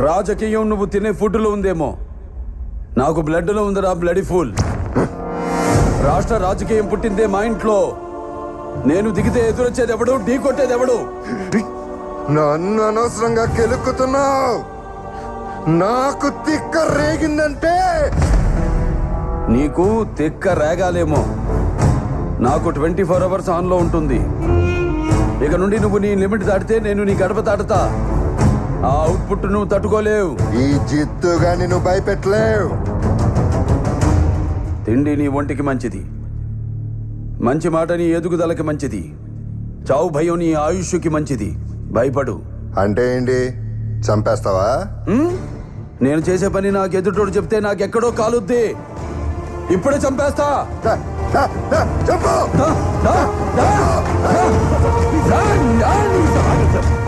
రాజకీయం నువ్వు తినే ఫుడ్లో ఉందేమో, నాకు బ్లడ్లో ఉందిరా బ్లడీ ఫుల్. రాష్ట్ర రాజకీయం పుట్టిందే మా ఇంట్లో. నేను దిగితే ఎదురొచ్చేది ఎవడు, ఢీ కొట్టేది ఎవడు? నన్ను అనవసరంగా కెలుక్కుతున్నావు. నాకు తిక్క రేగిందంటే నీకు తిక్క రేగాలేమో, నాకు 24 hours ఆన్లో ఉంటుంది. ఇక నుండి నువ్వు నీ లిమిట్ దాటితే నేను నీ గడప దాటుతా. ఆ అవుట్పుట్ నువ్వు తట్టుకోలేవు. ఈ జిత్తుగా నిన్ను భయపెట్టలేవు. తిండి నీ ఒంటికి మంచిది, మంచి మాట నీ ఎదుగుదలకి మంచిది, చావు భయం నీ ఆయుష్కి మంచిది. భయపడు. అంటే ఏంటి, చంపేస్తావా? నేను చేసే పని నాకు ఎదుటోడు చెప్తే నాకెక్కడో కాలుద్ది. ఇప్పుడే చంపేస్తా. చెప్పు.